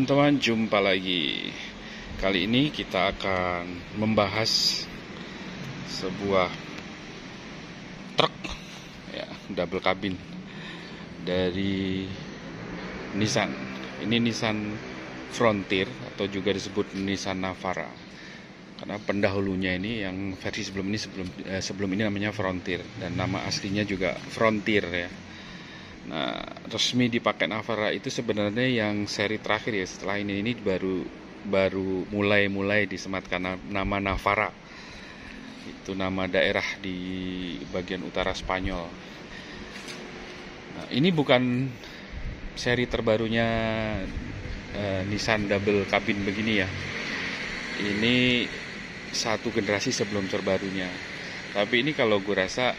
teman-teman, jumpa lagi. Kali ini kita akan membahas sebuah truk ya, double cabin dari Nissan. Ini Nissan Frontier atau juga disebut Nissan Navara. Karena pendahulunya ini yang versi sebelum ini namanya Frontier dan nama aslinya juga Frontier ya. Nah, resmi dipakai Navara itu sebenarnya yang seri terakhir ya. Setelah ini baru mulai disematkan nama Navara. Itu nama daerah di bagian utara Spanyol. Nah, ini bukan seri terbarunya Nissan double cabin begini ya. Ini satu generasi sebelum terbarunya. Tapi ini kalau gue rasa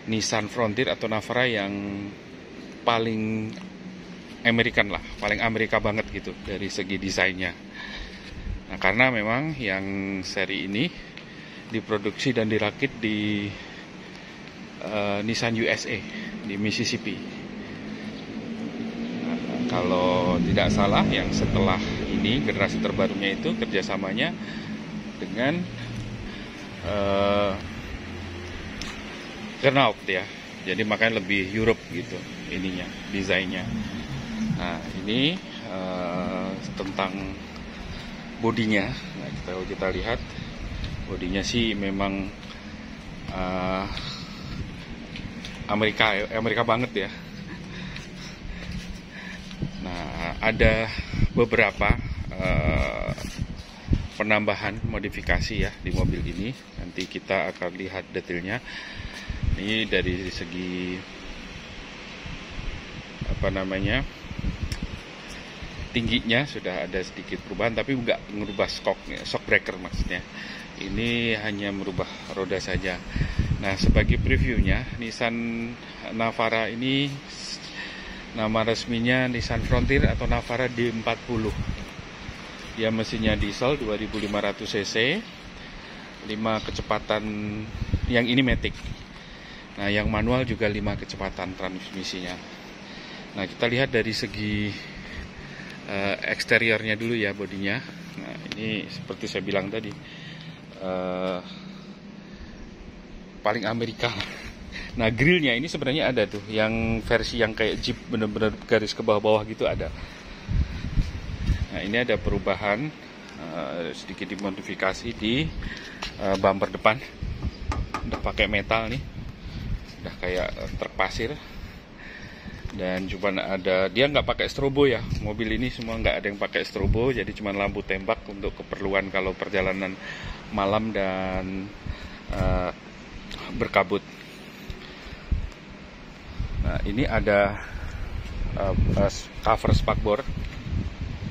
Nissan Frontier atau Navara yang paling American lah, paling Amerika banget gitu dari segi desainnya. Nah, karena memang yang seri ini diproduksi dan dirakit di Nissan USA di Mississippi. Nah, kalau tidak salah yang setelah ini generasi terbarunya itu kerjasamanya dengan Renault ya, jadi makanya lebih Europe gitu ininya, desainnya. Nah ini tentang bodinya. Nah kita lihat bodinya sih memang Amerika banget ya. Nah ada beberapa penambahan modifikasi ya di mobil ini. Nanti kita akan lihat detailnya. Ini dari segi tingginya sudah ada sedikit perubahan, tapi nggak merubah shock breaker maksudnya. Ini hanya merubah roda saja. Nah sebagai previewnya Nissan Navara ini nama resminya Nissan Frontier atau Navara D40. Dia mesinnya diesel 2500 cc, 5 kecepatan, yang ini matic. Nah, yang manual juga 5 kecepatan transmisinya. Nah, kita lihat dari segi eksteriornya dulu ya, bodinya. Nah, ini seperti saya bilang tadi, paling Amerika. Nah, grillnya ini sebenarnya ada tuh, yang versi yang kayak Jeep bener-bener garis ke bawah-bawah gitu ada. Nah, ini ada perubahan sedikit dimodifikasi di bumper depan. Udah pakai metal nih. Udah kayak truk pasir. Dan cuma ada, dia nggak pakai strobo ya, mobil ini semua nggak ada yang pakai strobo, jadi cuma lampu tembak untuk keperluan kalau perjalanan malam dan berkabut. Nah ini ada cover spakbor.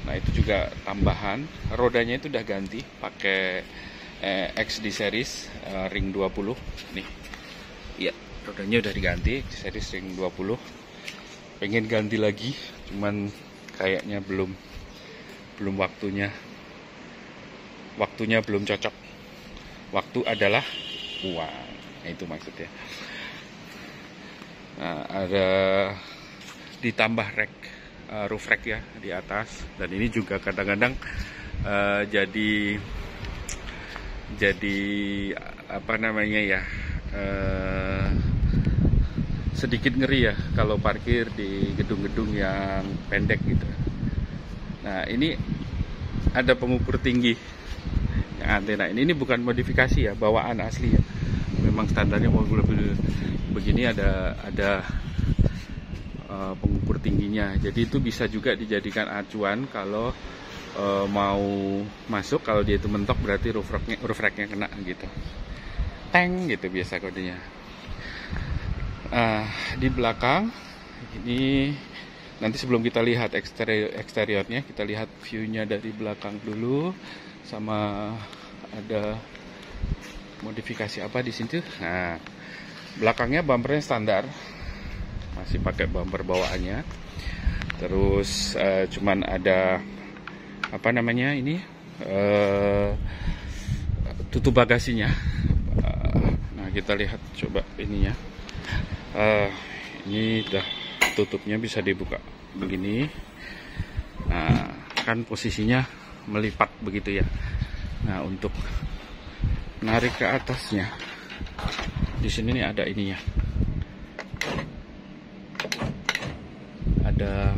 Nah itu juga tambahan. Rodanya itu udah ganti pakai XD series ring 20 nih. Iya, rodanya udah diganti series ring 20. Pengen ganti lagi, cuman kayaknya belum waktunya. Waktunya belum cocok. Waktu adalah uang. Nah, itu maksudnya. Nah, ada ditambah roof rack ya di atas, dan ini juga kadang-kadang jadi sedikit ngeri ya kalau parkir di gedung-gedung yang pendek gitu. Nah ini ada pengukur tinggi yang antena ini bukan modifikasi ya, bawaan asli ya. Memang standarnya mobil begini ada pengukur tingginya. Jadi itu bisa juga dijadikan acuan kalau mau masuk. Kalau dia itu mentok berarti roof racknya kena gitu. Teng gitu biasa kodenya. Di belakang ini nanti sebelum kita lihat eksteriornya, kita lihat viewnya dari belakang dulu, sama ada modifikasi apa di sini. Nah, belakangnya bumpernya standar, masih pakai bumper bawaannya. Terus cuman ada tutup bagasinya. Nah kita lihat coba ininya. Ini udah tutupnya bisa dibuka begini. kan posisinya melipat begitu ya. Nah, untuk menarik ke atasnya, di sini nih ada ininya, ada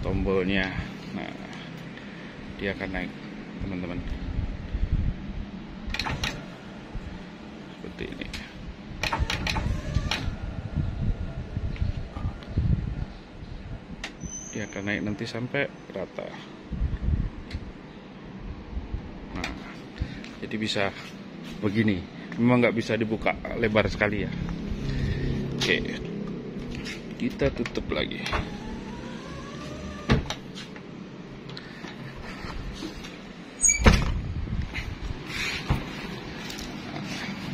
tombolnya. Nah, dia akan naik, teman-teman, seperti ini. Dia akan naik nanti sampai rata. Nah, jadi bisa begini. Memang nggak bisa dibuka lebar sekali ya. Oke, kita tutup lagi.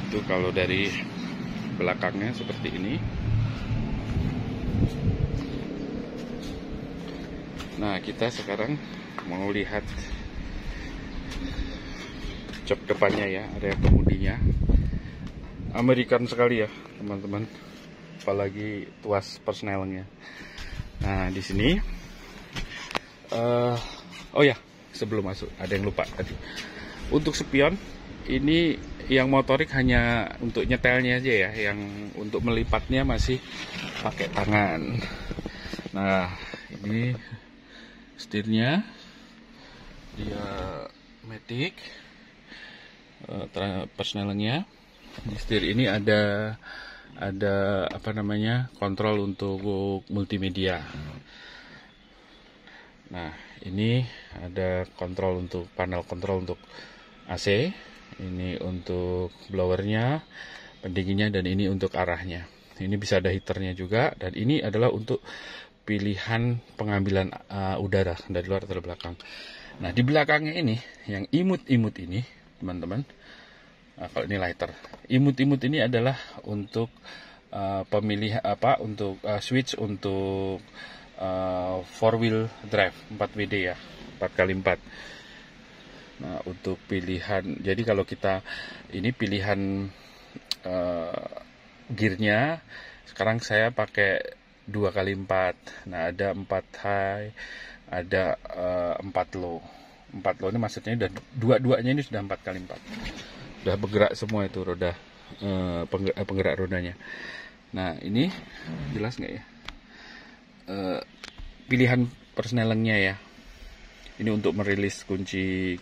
Itu kalau dari belakangnya seperti ini. Nah, kita sekarang mau lihat jok depannya ya, area kemudinya. American sekali ya, teman-teman. Apalagi tuas persnelnya. Nah, di sini oh ya, sebelum masuk ada yang lupa tadi. Untuk spion ini yang motorik hanya untuk nyetelnya aja ya, yang untuk melipatnya masih pakai tangan. Nah, ini setirnya, dia matic, persnelnya. Di setir ini ada apa namanya, kontrol untuk multimedia. Nah, ini ada kontrol untuk panel kontrol untuk AC, ini untuk blowernya, pendinginnya, dan ini untuk arahnya. Ini bisa ada heaternya juga, dan ini adalah untuk pilihan pengambilan udara dari luar atau dari belakang. Nah, di belakangnya ini, yang imut-imut ini, teman-teman, kalau ini lighter, imut-imut ini adalah untuk pemilih untuk switch untuk 4-wheel drive 4WD ya, 4x4. Nah, untuk pilihan, jadi kalau kita ini pilihan gearnya, sekarang saya pakai 2x4. Nah, ada 4 high, ada 4 low. 4 low ini maksudnya udah dua-duanya ini sudah 4x4. Udah bergerak semua itu roda, penggerak rodanya. Nah, ini jelas nggak ya? Pilihan persnelingnya ya. Ini untuk merilis kunci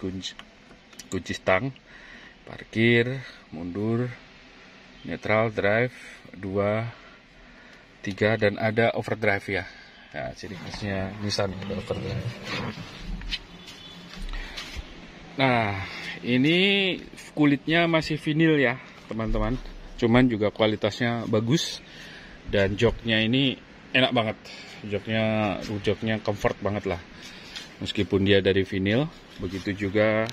stang, parkir, mundur, neutral, drive, 2, 3, dan ada overdrive ya. Nah, ciri khasnya Nissan overdrive. Nah, ini kulitnya masih vinil ya, teman-teman. Cuman juga kualitasnya bagus, dan joknya ini enak banget. Joknya comfort banget lah. Meskipun dia dari vinil, begitu juga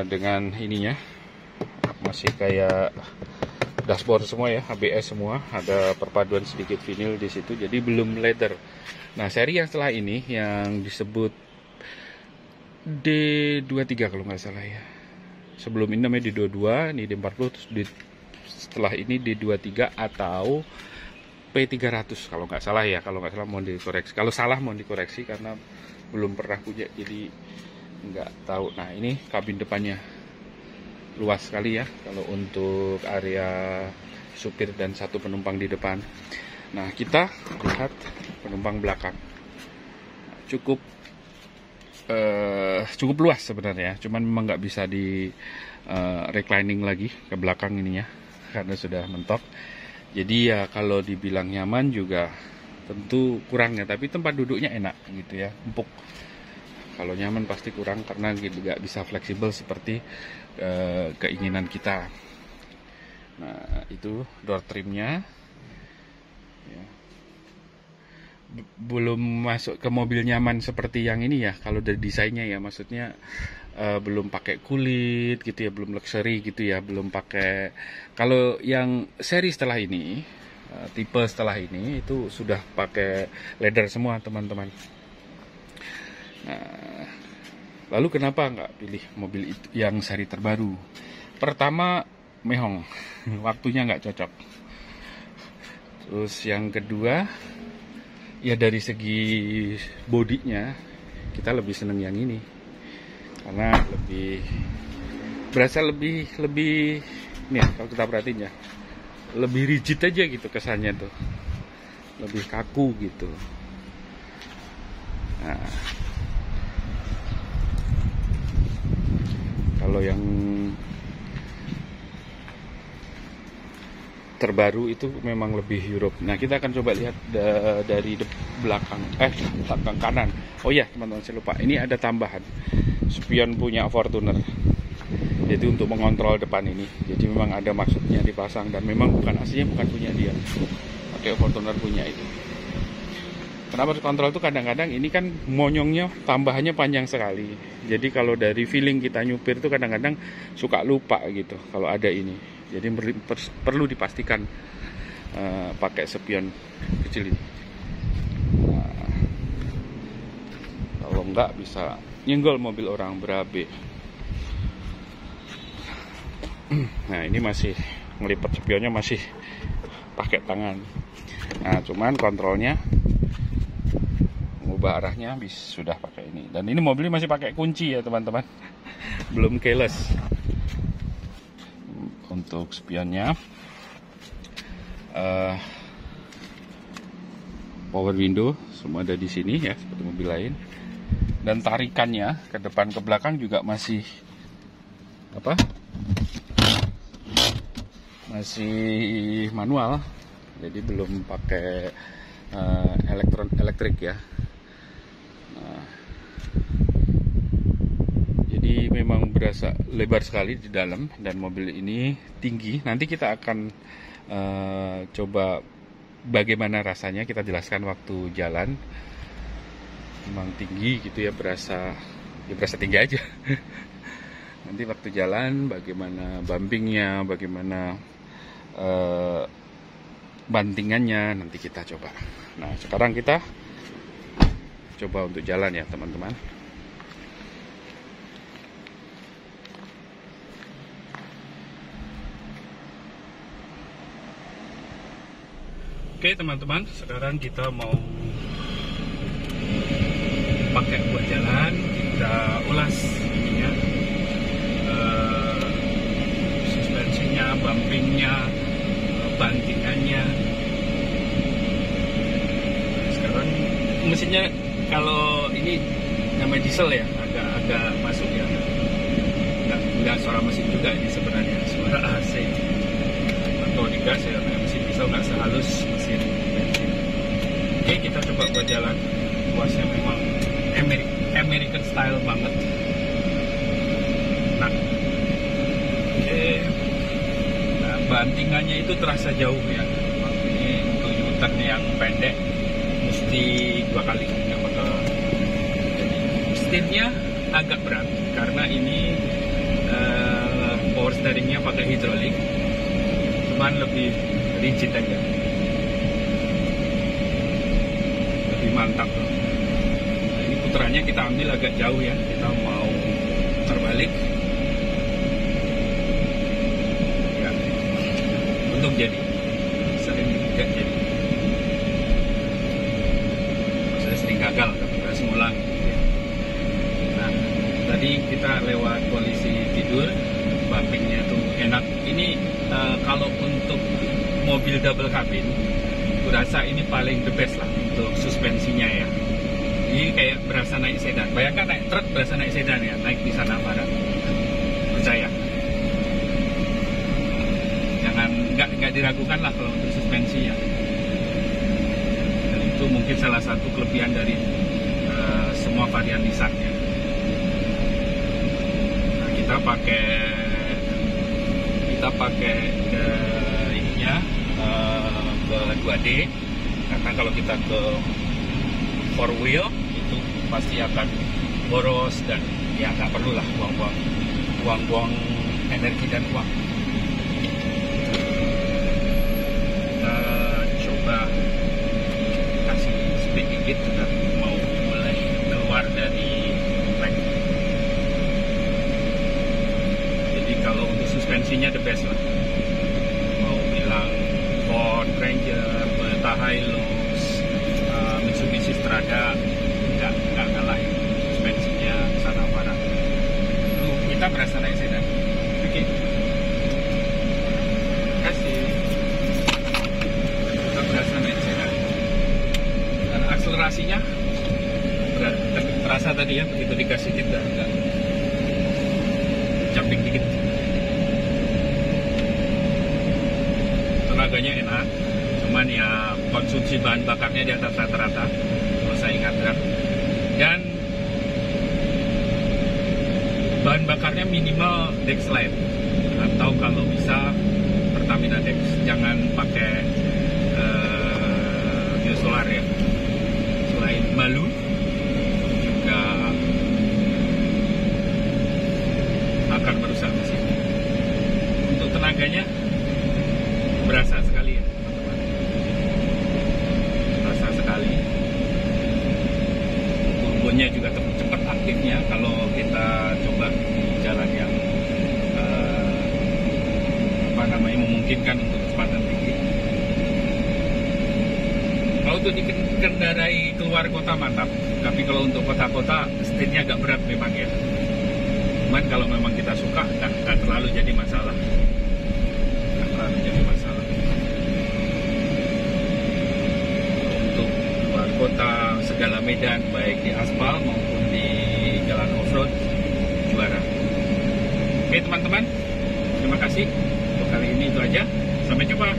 dengan ininya, masih kayak dashboard semua ya, ABS semua, ada perpaduan sedikit vinil di situ, jadi belum leather. Nah, seri yang setelah ini yang disebut D23 kalau nggak salah ya. Sebelum ini namanya D22, ini D40, terus setelah ini D23 atau P300 kalau nggak salah ya. Kalau nggak salah mohon dikoreksi. Kalau salah mohon dikoreksi karena belum pernah punya, jadi nggak tahu. Nah, ini kabin depannya luas sekali ya kalau untuk area supir dan satu penumpang di depan. Nah, kita lihat penumpang belakang. Cukup luas sebenarnya, cuman memang nggak bisa di reclining lagi ke belakang ininya karena sudah mentok. Jadi ya kalau dibilang nyaman juga tentu kurang ya, tapi tempat duduknya enak gitu ya, empuk. Kalau nyaman pasti kurang karena nggak bisa fleksibel seperti keinginan kita. Nah, itu door trimnya ya. Belum masuk ke mobil nyaman seperti yang ini ya, kalau dari desainnya ya, maksudnya belum pakai kulit gitu ya, belum luxury gitu ya, belum pakai. Kalau yang seri setelah ini, tipe setelah ini itu sudah pakai leather semua, teman-teman. Nah, lalu kenapa nggak pilih mobil itu yang seri terbaru? Pertama, mehong, waktunya nggak cocok. Terus yang kedua, ya dari segi bodinya kita lebih seneng yang ini karena lebih berasa lebih nih ya, kalau kita perhatiin ya lebih rigid aja gitu kesannya tuh, lebih kaku gitu. Nah, kalau yang terbaru itu memang lebih Europe. Nah, kita akan coba lihat dari belakang kanan. Oh ya, teman-teman, saya lupa. Ini ada tambahan. Spion punya Fortuner. Jadi untuk mengontrol depan ini. Jadi memang ada maksudnya dipasang dan memang aslinya bukan punya dia. Pakai Fortuner punya itu. Kenapa kontrol itu kadang-kadang ini kan monyongnya tambahannya panjang sekali. Jadi kalau dari feeling kita nyupir itu kadang-kadang suka lupa gitu kalau ada ini. Jadi perlu dipastikan pakai spion kecil ini. Nah, kalau enggak bisa nyenggol mobil orang berabe. Nah, ini masih ngelipat spionnya masih pakai tangan. Nah, cuman kontrolnya mengubah arahnya sudah pakai ini. Dan ini mobilnya masih pakai kunci ya, teman-teman. Belum keyless. Untuk spionnya power window semua ada di sini ya, seperti mobil lain. Dan tarikannya ke depan ke belakang juga masih masih manual, jadi belum pakai elektrik ya. Nah, jadi memang berasa lebar sekali di dalam dan mobil ini tinggi. Nanti kita akan coba bagaimana rasanya, kita jelaskan waktu jalan. Memang tinggi gitu ya, berasa tinggi aja. Nanti waktu jalan bagaimana bumpingnya, bagaimana bantingannya, nanti kita coba. Nah, sekarang kita coba untuk jalan ya, teman-teman. Oke, teman-teman, sekarang kita mau pakai buat jalan. Kita ulas ininya, suspensinya, bumpingnya, bantingannya. Sekarang mesinnya kalau ini namanya diesel ya, agak masuk ya. Enggak suara mesin juga ini sebenarnya, suara AC atau digas ya. Mesin diesel nggak sehalus mesin bensin. Oke, kita coba buat jalan. Puasnya memang American style banget. Nah, oke. Nah, bantingannya itu terasa jauh ya. Ini untuk U-turn yang pendek mesti 2 kali. Nggak bakal jadi. Setirnya agak berat karena ini power steeringnya pakai hidrolik, cuman lebih rigid aja, lebih mantap. Nah, ini putarannya kita ambil agak jauh ya, kita mau terbalik ya, untuk jadi sering tidak jadi, maksudnya sering gagal tapi harus ngulang. Nah, tadi kita lewat polisi tidur, bumpingnya tuh enak. Ini kalau untuk mobil double cabin, kurasa ini paling the best lah untuk suspensinya ya. Ini kayak berasa naik sedan. Bayangkan naik truk berasa naik sedan ya, naik di sana barat. Percaya. Jangan, nggak diragukan lah kalau untuk suspensi ya. Dan itu mungkin salah satu kelebihan dari semua varian Nissan ya. Nah, kita pakai ininya ke 2D, karena kalau kita ke 4 wheel itu pasti akan boros dan ya nggak perlu lah buang-buang energi dan uang. Kita coba kasih speed dikit, kita mau mulai keluar dari track. Jadi kalau untuk suspensinya the best lah. Mau bilang Ford Ranger, Toyota Hilux, kita berasa naik sedan. Oke. Terima kasih. Kita berasa naik sedan. Dan akselerasinya terasa tadi ya, begitu dikasih kita agak jumping dikit. Tenaganya enak, cuman ya konsumsi bahan bakarnya di atas rata-rata kalau saya ingatkan. Dan bahan bakarnya minimal Dexlite atau kalau bisa Pertamina Dex, jangan pakai biosolar ya. Selain malu, juga akan merusak mesin. Untuk tenaganya berasa sekali ya teman-teman, berasa sekali. Turbonya juga cepat aktifnya kalau kita coba di jalan yang memungkinkan untuk kecepatan tinggi. Kalau untuk dikendarai keluar kota mantap, tapi kalau untuk kota-kota speednya agak berat memang ya. Cuman kalau memang kita suka, nggak terlalu jadi masalah. Nggak terlalu jadi masalah. Untuk keluar kota, segala medan, baik di aspal maupun di jalan off-road, juara. Oke teman-teman, terima kasih. Untuk kali ini itu aja. Sampai jumpa.